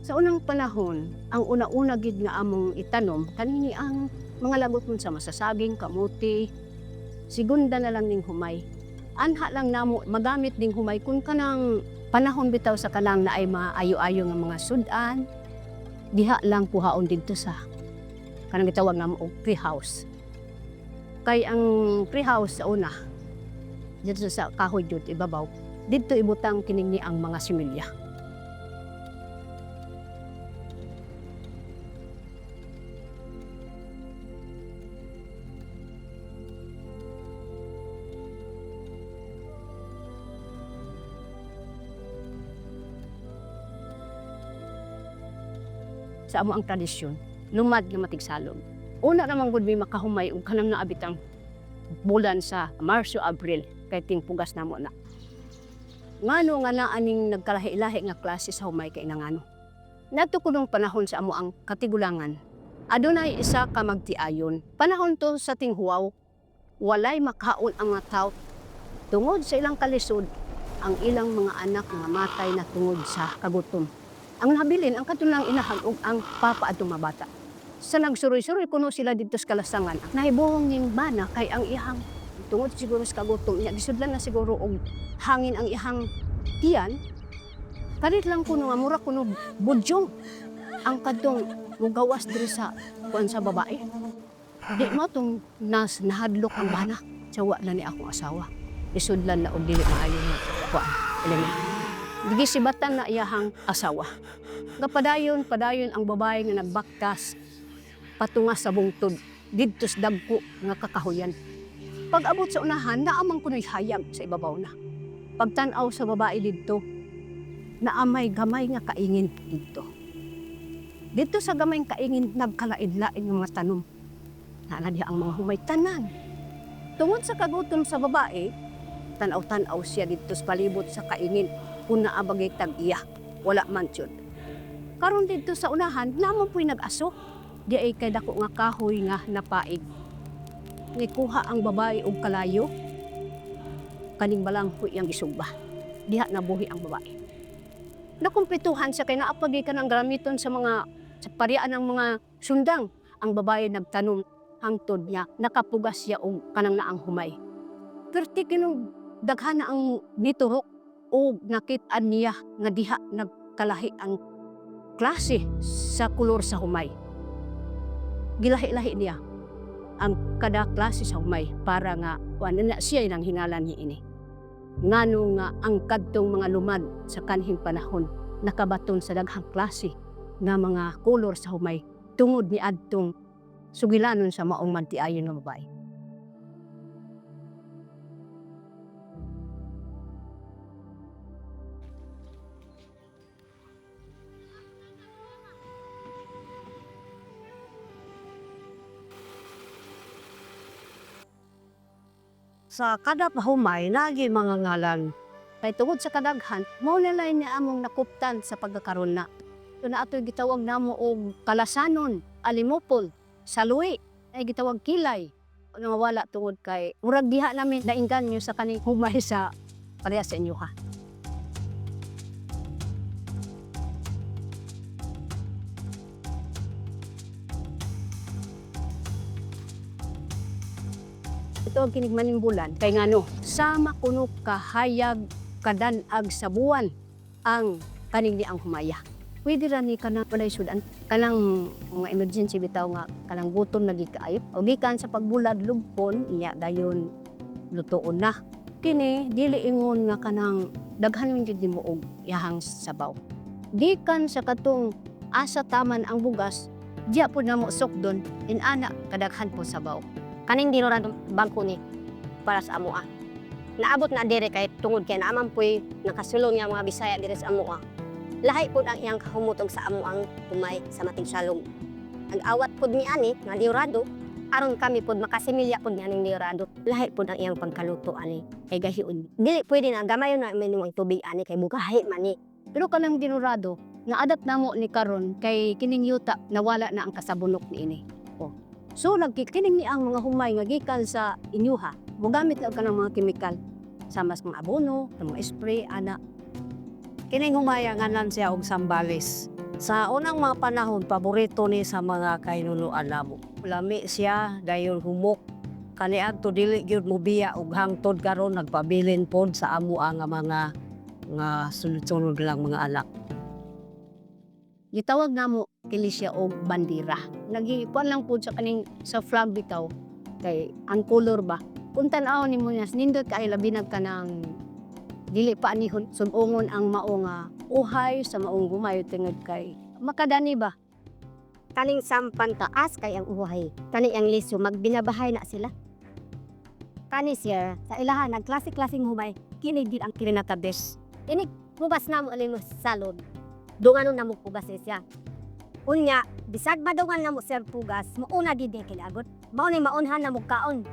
Sa unang panahon, ang una-una gid nga among itanom kanini ang mga lagot sa masasaging, kamuti, segunda na lang ning humay. Anha lang namo magamit ding humay kung kanang panahon bitaw sa kanang naay maayo-ayo nga mga sudan, diha lang kuhaon didto sa kanang gitawag namo og tree house. Kay ang tree house sa una, dito sa kahoy jud ibabaw, didto ibutang kining ni ang mga similya. Sa amo ang tradisyon, lumad nga matigsalog. Una naman gud may makahumay ug kanang naabit ang bulan sa Marso, Abril kay ting pugas namo na. Ngano nga naa ning nagkalahi-lahi nga klase sa humay kay nangano. Nadto kunong panahon sa amo ang katigulangan. Adunay isa ka magtiayon. Panahon to sa tinghuaw, walay makaon ang mga tao. Tungod sa ilang kalisod, ang ilang mga anak nga matay na tungod sa kagutom. Ang nabilin, ang katulang inahan ug ang papa atong mabata. Sa nagsuroy-suroy kuno sila dito sa kalasangan, nahibuhong ning bana kay ang ihang tungod siguro sa kagutom niya, gisudlan na siguro og hangin ang ihang tiyan. Kalit lang kuno nga mura kuno budyong ang kadtong mugawas diri sa kuan sa babae. Di mo tong nahadlok ang bana. Sawa na ni akong asawa. Isudlan na og dili maayo nga kuan element. Gigisibatan na iyahang asawa. Padayon ang babae nga nagbaktas patungas sa bungtod didto sa dagko nga kakahuyan. Pag abot sa unahan, naamang kuno'y hayag sa ibabaw na. Pagtan-aw sa babae didto, naamay gamay nga kaingin didto. Didto sa gamay kaingin nagkalain-lain nga mga tanom. Naana diha ang mga humay tanan. Tungod sa kagutom sa babae, tanaw-tanaw siya didto sa palibot sa kaingin. Kung naabagay tag-iya, wala man yun. Karon dito sa unahan, naman po'y nag-aso. Di ay kay dako nga kahoy nga napaig. Nikuha ang babae og kalayo, kaning balang po'y ang isugba. Diha nabuhi ang babae. Nakumpletuhan siya kay naapagay ka ng gamiton sa parian ng mga sundang. Ang babae nagtanom hangtod niya, nakapugas siya og kanang naang humay. Pero kinong daghan na ang niturok o nakit-an niya nga diha nagkalahi ang klase sa kulor sa humay. Gilahi-lahi niya ang kada klase sa humay para nga wala na siya nang hinalan niya ini. Ngano nga ang kadtong mga lumad sa kanhing panahon nakabaton sa daghang klase nga mga kulor sa humay tungod ni adtong sugilanon sa maong mantiayon nga babae. Sa kada pahumay, nagi mga ngalan. Kay tungod sa kadaghan, mao na lang ni among nakuptan sa pagkakaroon na. Ito na ato'y gitawag namo og kalasanon, alimopol, saluwi, ay gitawag kilay. Ano mawala tungod kay murag diha namin nainganyo sa kaning humay sa pareha sa inyo ha. Ito ang kinig manimbulan kay ngano sama kuno kahayag kadanag sa buwan ang kaning ni ang humaya. Pwede ra ni kanang walay sudan kanang mga emergency bitaw nga kanang gutom na gikaayop o gikan sa pagbulad lugpon iya dayon lutoon na. Kini dili ingon nga kanang daghan man jud nimo og iyahang sabaw. Gikan sa katong asa taman ang bugas, diya po namo sukdon inana kadaghan po sabaw. Kaning dinurado bangko ni para sa amoa. Naabot na dire kay tungod kay naaman po'y nakasulong nga mga Bisaya dire sa amoa. Lahi pud ang iyang kahumutog sa amoang humay sa matigsalong. Nag-awat pud ni ani nga dinurado aron kami pud makasimilya pud ni aning dinurado. Lahi pud ang iyang pagkaluto ani kay gahion. Dili pwede na gamayon na minimong tubig ani kay bugahi man ni. Pero kanang dinurado naadat namo ni karon kay kining yuta nawala na ang kasabunok niini. So nagkikining ni ang mga humay nga gikan sa inyuha, mogamit na kanang mga kemikal sama sa mga abono, mga spray ana. Kining humaya ngalan siya og sambales. Sa unang mga panahon, paborito ni sa mga kainunuan namo. Lami siya dayon humok. Kaniadto dili gyud mo biya og hangtod karon nagpabilin pod sa amo ang mga sunod-sunod lang mga anak. Gitawag namo kini siya og bandira. Nagipuan lang po sa kaning sa flag bitaw kay ang color ba. Kung tan-aw nimo niya nindot kay labi nagkanang dili pa anihon subungon ang mao nga uhay sa maong gumayo tungod kay makadani ba. Kaning sampan taas kay ang uhay. Kani ang liso magbinabahay na sila. Kani siya sa ilahan ang klase-klaseng humay kini din ang kinakatabes. Ini pugas namo alin mo salod. Dunganon namo pugas siya. Unya bisag madungan namo siya pugas mauna di kinagot. Mao ni maunhan namo kaon.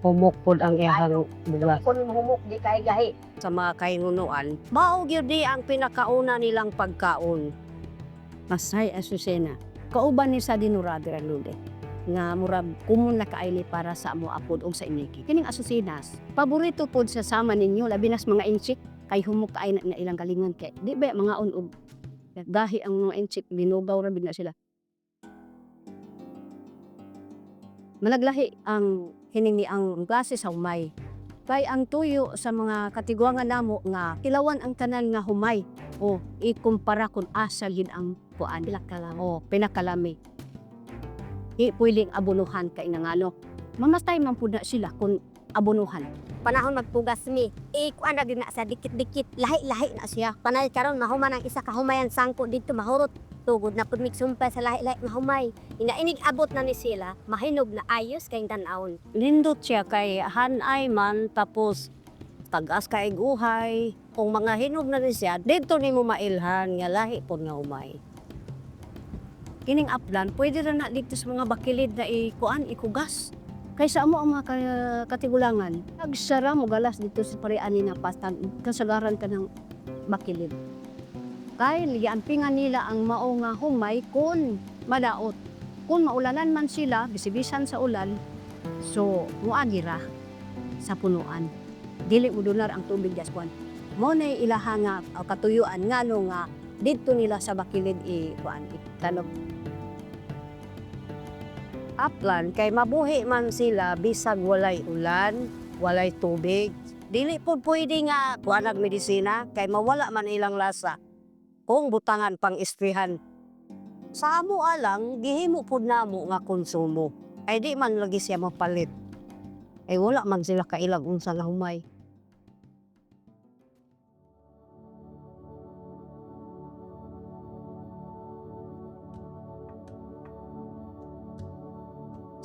Humok pod ang iyang bugas. Kun humok di kay gahi. Sa mga kainunuan, mao gyud di ang pinakauna nilang pagkaon. Masay asusena. Kauban ni sa dinurado lude nga murag kumun na kaayli para sa amo apod o sa iniki. Kining asusinas, paborito pod sa sama ninyo labi nas mga insik kay humok kaay na ilang galingon kay di ba mga unog gahi ang mga insik binugaw ra bigna sila. Malaglahi ang hiningi ang klase sa humay. Kay ang tuyo sa mga katiguangan namo nga kilawan ang tanan nga humay o ikumpara kun asa yun ang kuan o pinakalami. Pwedeng abunuhan kay nangano. Mamatay man pud na sila kun abunuhan. Panahon magpugas mi, kuan ra gyud na sa dikit-dikit, lahi-lahi na siya. Panay karon mahuman ang isa ka humayan sangko dito mahurot. Tugod na pud migsumpay sa lahi-lahi mahumay. Inainig abot na ni sila, mahinog na ayos kay tanawon. Nindot siya kay hanay man tapos tagas kay uhay. Kung mga hinog na rin siya, dito ni mo mailhan nga lahi pod nga umay. Kining aplan pwede ra na dito sa mga bakilid na ikugas. Kaysa amo ang mga katigulangan, nagsara mo galas dito sa parian ni na pastag kasagaran ka ng bakilid. Kay liampingan nila ang mao nga humay kun madaot. Kung maulanan man sila, bisibisan sa ulan, so muagira sa punuan. Dili mo donar ang tubig jaswan. Mo na ilaha nga katuyuan ngano nga dito nila sa bakilid itanong. Aplan kay mabuhi man sila bisag walay ulan, walay tubig. Dili pod pwede nga kuanag medisina kay mawala man ilang lasa kung butangan pang istrihan. Sa amo alang gihimo pod namo nga konsumo. Ay di man lagi siya mapalit. Ay wala man sila kailag unsa nga humay.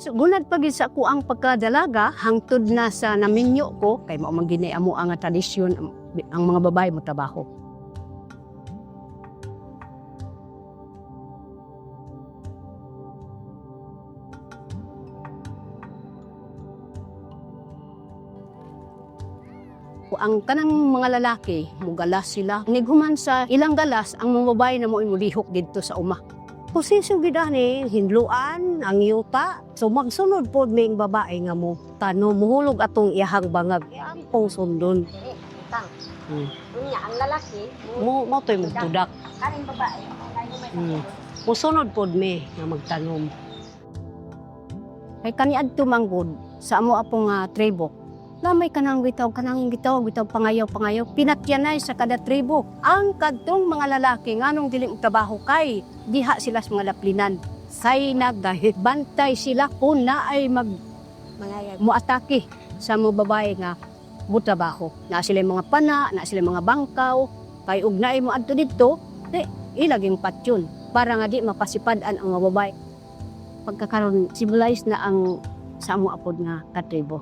So, gunad pa gid sa ako ang pagkadalaga hangtod na sa naminyo ko kay mao man gini amo ang tradisyon ang mga babae mo trabaho. Ang kanang mga lalaki mugalas sila nighuman sa ilang galas ang mga babae na mo imulihok didto sa uma. Posisyon gid ani hinluan ang yuta. So magsunod pod ming babae nga mo tanom muhulog atong iyahang bangag. Pong sundon. Tang. Unya ang lalaki, Mo toy magtudak. kaning babae, ang Musunod pod me nga magtanom. Kay kaniadto manggod sa amo apong tribo. Lamay kanang gitaw pangayaw pinatyanay sa kada tribo. Ang kadtong mga lalaki nganong dili trabaho kay diha sila sa mga laplinan. Say nagdahil bantay sila kung naay muatake sa mga babae nga mutrabaho. Na sila mga pana, na sila mga bangkaw, kay ug naay mo adto didto, ilaging patyon para nga di mapasipadan ang mga babae. Pagkakaroon civilized na ang sa amo apod nga katribo.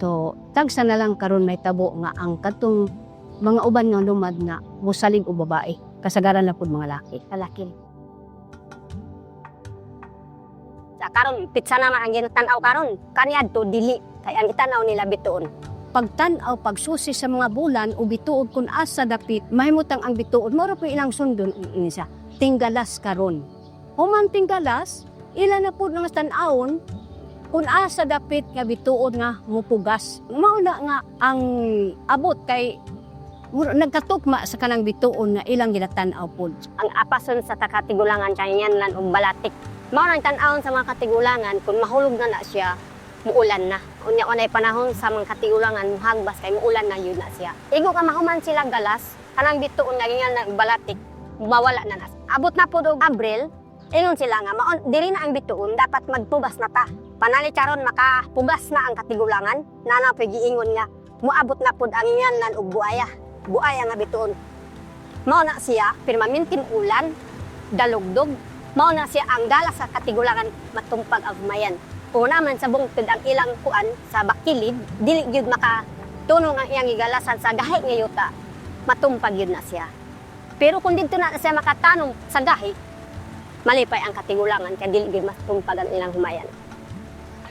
So, tagsa na lang karon may tabo nga ang katong mga uban nga lumad nga musalig o babae. Kasagaran lang pud mga lalaki. Sa karon pitsa naman ang ginatanaw karon. Kaniadto dili kay ang itanaw nila bituon. Pagtan-aw pagsusi sa mga bulan o bituod kun asa dapit mahimutang ang bituod mo ra po ilang sundon inisa. Tinggalas karon. Human tinggalas ila na pud nga tan-awon kung asa dapit nga bituod nga mupugas. Mauna nga ang abot kay nagkatukma sa kanang bituon nga ilang ginatan-aw pod. Ang apason sa katigulangan kanyan lan og balatik. Mao nang tan-awon sa mga katigulangan kung mahulog na siya, muulan na. Unya unay panahon sa mga katigulangan muhagbas kay muulan na yun na siya. Igo ka mahuman sila galas, kanang bituon nga ganyan na balatik, mawala na. Abot na pod og Abril, ingon sila nga maon diri na ang bituon dapat magpubas na ta. Panali karon makapugas na ang katigulangan, nana pa giingon nga muabot na pod ang yanlan og buaya. Buaya nga bituon. Mao na siya permanenteng ulan, dalugdog. Mao na siya ang dala sa katigulangan matumpag ang humayan. Una man sa bungtod ang ilang kuan sa bakilid, dili gyud makatunong ang iyang igalasan sa gahi nga yuta. Matumpag yun na siya. Pero kung dito na siya makatanong sa gahi, malipay ang katigulangan kaya dili gyud matumpag ang ilang humayan.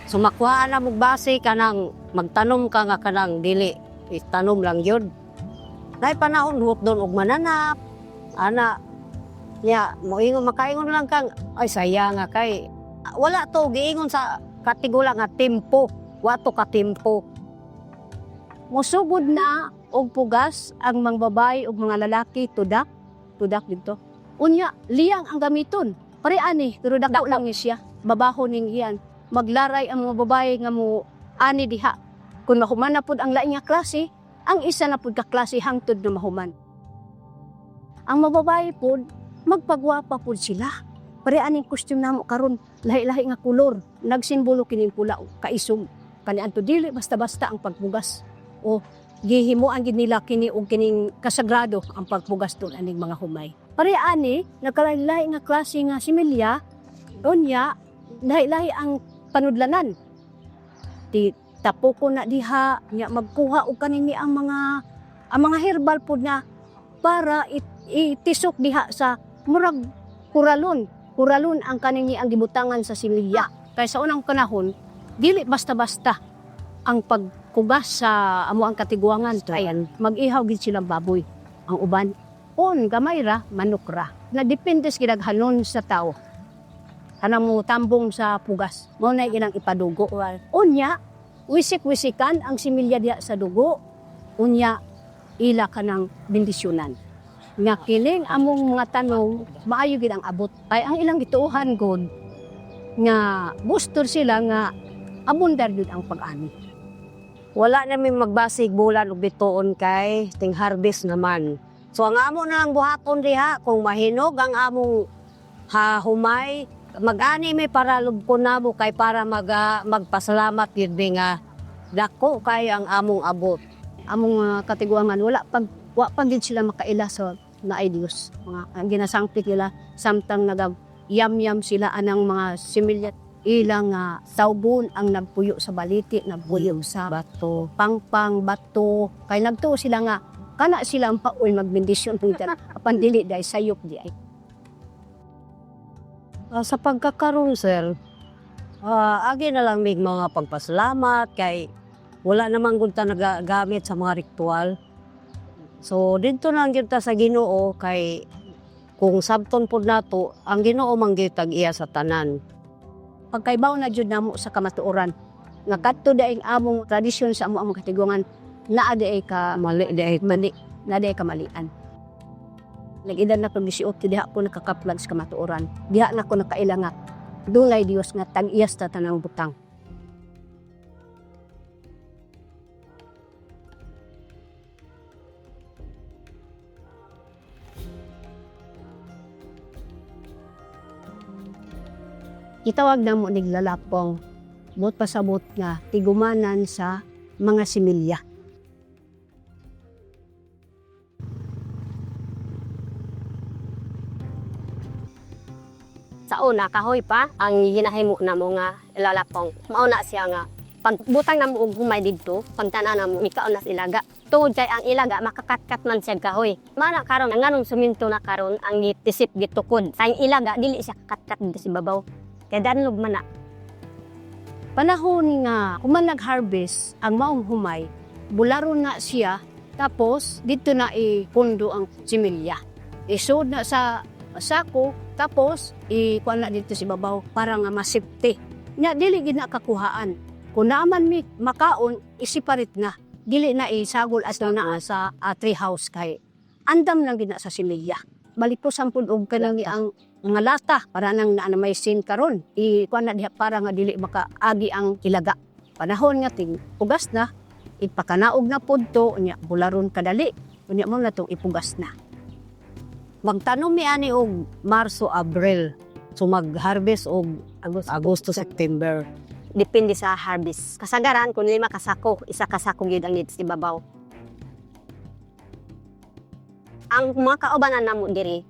So makuha na mo base kanang magtanom ka nga kanang dili itanom lang yun. Nay panahon huwag doon og mananap. Ana ya moingon makaingon lang kang ay saya nga kay wala to giingon sa katigulang nga tempo, wato ka tempo. Musugod na og pugas ang mga babae ug mga lalaki tudak dito. Unya liyang ang gamiton. Pare ani pero dako lang ni siya. Babaho ning iyan. Maglaray ang mga babae nga mo ani diha. Kung mahuman na pud ang lain nga klase, ang isa na pud ka klase hangtod na mahuman. Ang mga babae pud magpagwapa pud sila. Pare aning costume namo karon lahi-lahi nga kulor, nagsimbolo kining pula o kaisog. Kaniadto dili basta-basta ang pagpugas. O gihimuan gid nila kini og kining kasagrado ang pagpugas don aning mga humay. Pare ani nagkalahi-lahi nga klase nga similya, unya lahi-lahi ang panudlanan. Di tapo na diha nya magkuha og kanini ang mga herbal pud nga para itisok diha sa murag kuralon ang kanini ang gibutangan sa similya. Kay sa unang panahon dili basta-basta ang pagkugas sa amo ang katiguangan ayan mag-ihaw gid silang baboy. Ang uban on gamay ra manok ra. Na depende sa gidaghanon sa tao. Kanang mo tambong sa pugas. Mao na ilang ipadugo. Unya wisik-wisikan ang similya diha sa dugo. Unya ila kanang bendisyonan. Nga kining among mga tanong maayo gid ang abot. Ay ang ilang gituohan gud nga gusto sila nga abundar gid ang pag-ani. Wala namin magbasig bulan og bituon kay ting harvest naman. So ang amo na lang buhaton diha kung mahinog ang among humay mag-ani may para lubkon namo kay para magpasalamat yun nga dako kay ang among abot. Among katiguangan wala pag gid sila makaila sa naay Dios. Mga ang ginasangpit nila samtang nagayam-yam sila anang mga similya ilang saubon ang nagpuyo sa baliti, nagpuyo sa bato, pangpang bato. Kay nagtuo sila nga kana sila ang paul magbendisyon pinter apan dili dai sayop di ay. Sa pagkakaroon sir, agi na lang mig mga pagpasalamat kay wala namang gud ta nagagamit sa mga ritual. So dito na lang gyud ta sa Ginoo kay kung sabton pod nato ang Ginoo man gyud tag-iya sa tanan. Pagkaibaw na jud namo sa kamatuoran nga kadto daing among tradisyon sa among katiguangan naa ay ka mali na ka malian. Nag-edad na ko 18 diha po nakakaplag sa kamatuoran. Diha na ko nakaila nga dunay Dios nga tag-iyas ta tanang butang. Itawag na mo niglalapong bot pasabot nga tigumanan sa mga similya. Sa una kahoy pa ang ginahimo na mo nga ilalapong. Mao na siya nga pagbutang na mo og humay didto, pagtanan na mo mikaon na ilaga. Tungod kay ang ilaga makakatkat man siya kahoy. Mana karon ang nganong suminto na karon ang gitisip gitukod. Sa ilaga dili siya katkat dito sa babaw. Kaya danlog man na. Panahon nga kuman nag-harvest ang maong humay, bularon na siya tapos dito na ipundo ang similya. Isud na sa sako tapos ikuan na dito si babaw para nga masipte. Nya dili gid na kakuhaan. Kung naaman mi makaon isiparit na. dili na isagol as na naa sa tree house kay andam lang gina sa similya. Balipusan pud og kanang ang mga lata para nang naa na may sin karon. Kuan na diha para nga dili makaagi ang ilaga. Panahon nga ting pugas na, ipakanaog na pud to unya bularon kadali. Unya mo na tong ipugas na. Magtanom mi ani og Marso, Abril. So mag-harvest og Agosto, September. Depende sa harvest. Kasagaran kung 5 kasako, 1 kasako gyud ang needs ibabaw. Ang mga kaubanan namo diri,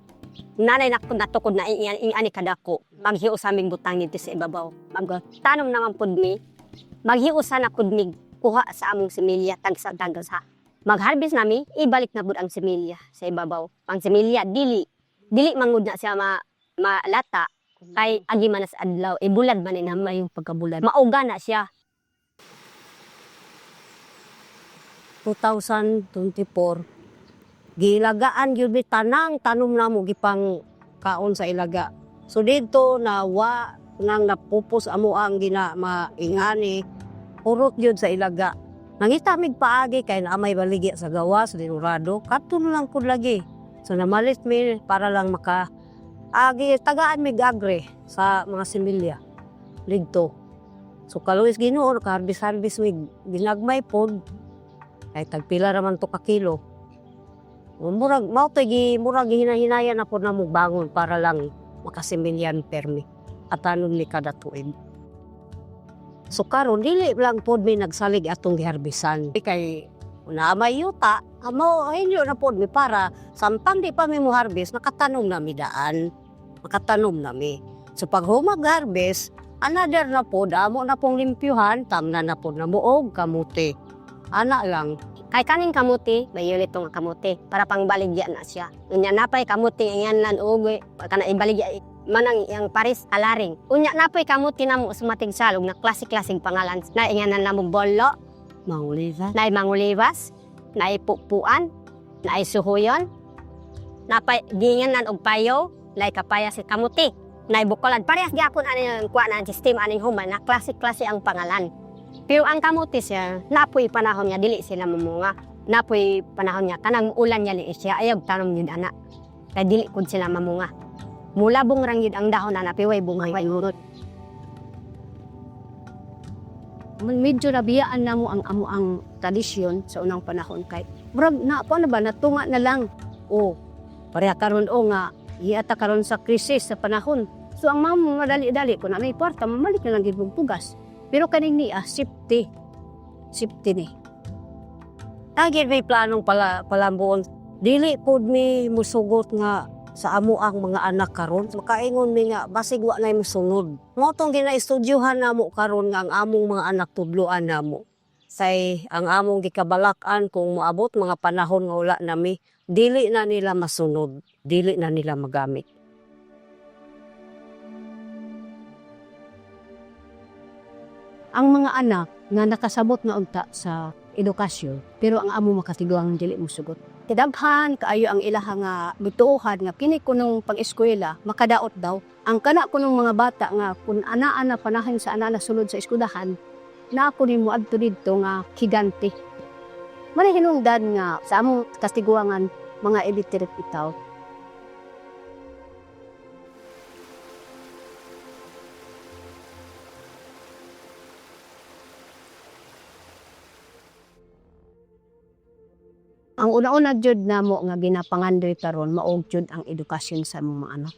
nanay natukod na ani kadako, maghiu sa aming butang dito sa ibabaw. Magtanom naman pud mi, maghiu sa na pud mi kuha sa among similya tag sa. Mag-harvest nami, ibalik na pud ang similya sa ibabaw. Ang similya dili mangud na siya malata. Kay agi man sa adlaw, bulad man na may yung pagkabulad. Mauga na siya. 2024, gilagaan gyud mi tanang tanom namo gipang kaon sa ilaga. So dito na nang napupos amo ang gina maingani, urot gyud sa ilaga. Nangita mig paagi kay na may baligya sa gawas, dinurado, kadto lang pud lagi. So namalit mi para lang tagaan mi agre sa mga similya ligto. So kaluwis Ginoo harvest mi ginagmay pod kay tagpila raman to ka kilo. Murag hinahinaya na pod namo bangon para lang makasimilyan permi at anon ni kada tuig. So karon dili lang pod mi nagsalig atong giharbisan kay na may yuta amo hinyo na pod mi para samtang di pa mi mo harvest nakatanom na mi daan. Makatanom nami. So pag mag-harvest, another na po, amo na pong limpyuhan, tamna na po na muog, kamuti. Ana lang. Kay kaning kamuti, may ulit nga kamuti para pang baligya na siya. Unya napay kamuti yan lan ugoy, kana ibaligya manang yang paris alaring. Unya napay kamuti namo sumating salog na klasik-klasik pangalan. Na inganan namo bolo, mangulivas, na pupuan, na suhuyon, napay ginganan og payo, lay kapaya si kamuti, nay bukolan. Parehas gyapon ani ang kuha na ang system aning human na klase-klase ang pangalan. Pero ang kamuti siya, napoy panahon niya dili sila mamunga. Napoy panahon niya kanang ulan niya li siya ayog tanom yun ana. Kay dili kun sila mamunga. Mula bungrang yun ang dahon ana piway bunga way urot. Medyo nabiyaan na mo ang tradisyon sa unang panahon kay murag na ba natunga na lang. Pareha karon nga iyata karon sa krisis sa panahon. So ang mga madali-dali kung na may porta, mamalik na lang gibong pugas. Pero kaning niya, safety ni. Agad may planong palambuon. Dili pod mi musugot nga sa amo ang mga anak karon. Makaingon mi nga basig wa nay mosunod. Mo tong gina-estudyohan namo karon nga ang among mga anak tudloan namo. Say ang among gikabalakan kung moabot mga panahon nga wala nami, dili na nila masunod, dili na nila magamit. Ang mga anak nga nakasabot nga unta sa edukasyon, pero ang amo makatiguang dili mo sugot. Tidaghan kaayo ang ilaha nga bituohan nga kini kunong pang-eskwela makadaot daw. Ang kana kunong mga bata nga kun anaa na panahon sa ana sulod sa eskwelahan, na ako ni mo adto didto nga higante. Manay hinungdan nga sa among kastiguangan mga illiterate itaw. Ang una-una jud namo nga ginapangandoy karon maog jud ang edukasyon sa among mga anak.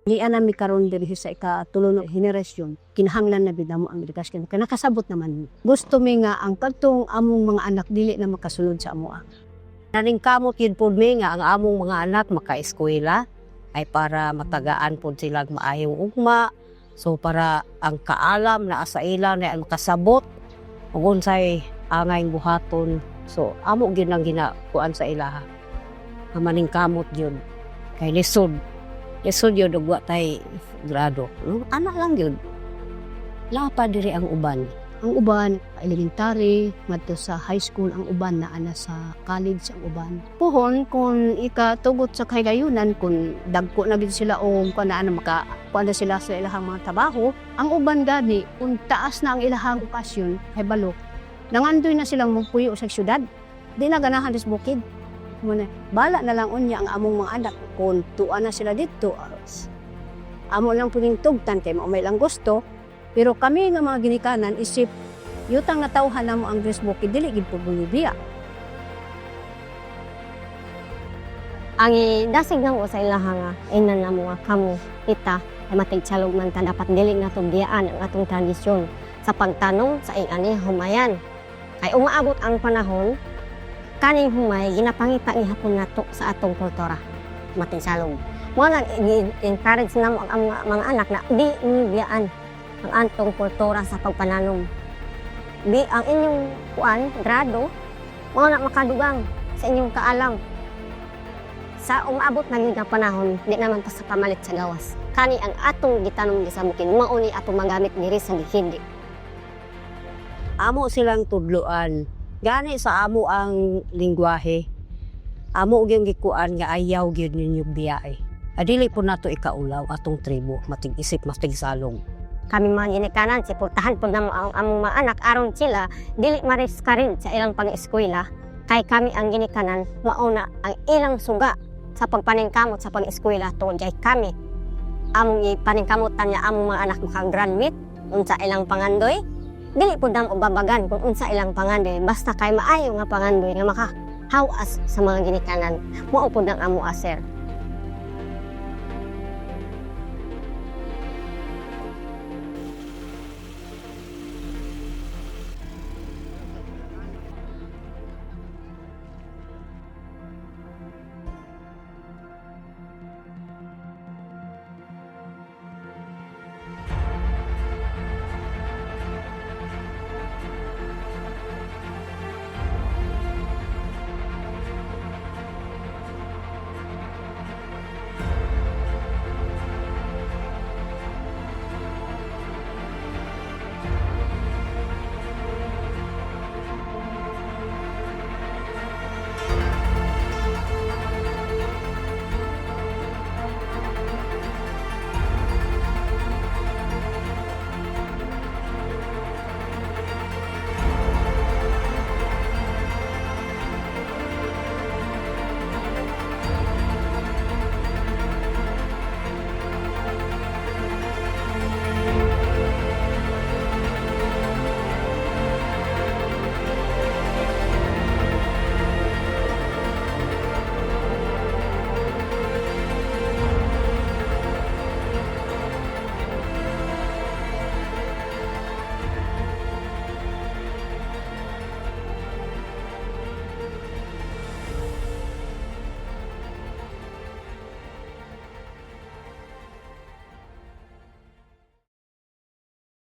Niya nami karon diri sa ikatulong henerasyon, kinahanglan na bid namo ang edukasyon. Kaya nakasabot naman. Gusto mi nga ang kadtong among mga anak dili na makasulod sa amoa. Naning kamot yun po mi nga ang among mga anak maka-eskwela ay para matagaan po sila maayong ugma. So para ang kaalam na sa ila na ang kasabot ug unsay angay buhaton. So amo gyud ang ginakuan sa ilaha. Maning kamot yun kay lisod. Lisod yun ug wa tay grado. Anak lang yun. Lapa diri ang uban. Ang uban, elementary, madto sa high school, ang uban na ana sa college ang uban. Puhon, kung ikatugot sa kahigayunan, kung dagko na gid sila o kung na makakuha na sila sa ilahang mga trabaho, ang uban gani, kung taas na ang ilahang okasyon, ay balo, Nangandoy na silang mungpuyo sa syudad. Di na ganahan sa bukid. Muna, bala na lang unya ang among mga anak kung tuan na sila dito. Amo lang puning tugtan kay mo may lang gusto. Pero kami nga mga ginikanan isip yutang natawhan namo ang Dres bukid dili gid pud bulibiya. Ang dasig nang sa ilaha nga inan na mga kamo ita ay matigsalog man ta dapat dili na tubdiyaan ang atong tradisyon sa pagtanong sa ingani humayan. Kay umaabot ang panahon kaning humay ginapangita ni hapon nato sa atong kultura. Matigsalog. Mo nang encourage namo ang mga anak na di inibiyaan ang atong kultura sa pagpananom. Di ang inyong grado mo na makadugang sa inyong kaalam. Sa umaabot na nga panahon, di naman ta sa pamalit sa gawas. Kani ang atong gitanong sa bukid, mauni atong magamit diri sa gihindi. Amo silang tudloan. Gani sa amo ang lingwahe. Amo gyud gikuan nga ayaw gyud ninyo biyae. Adili po nato ikaulaw atong tribo, matig-isip, matig-salong. Kami mga ginikanan, siportahan po namo ang among mga anak aron sila dili mariska rin sa ilang pang-eskwela. Kay kami ang ginikanan, mauna ang ilang suga sa pagpaningkamot sa pag-eskwela tungod kay kami among ipaningkamutan niya among mga anak maka-graduate unsa ilang pangandoy dili pud namo babagan kung unsa ilang pangandoy basta kay maayo nga pangandoy nga makahawas sa mga ginikanan mao pud ang amo aser.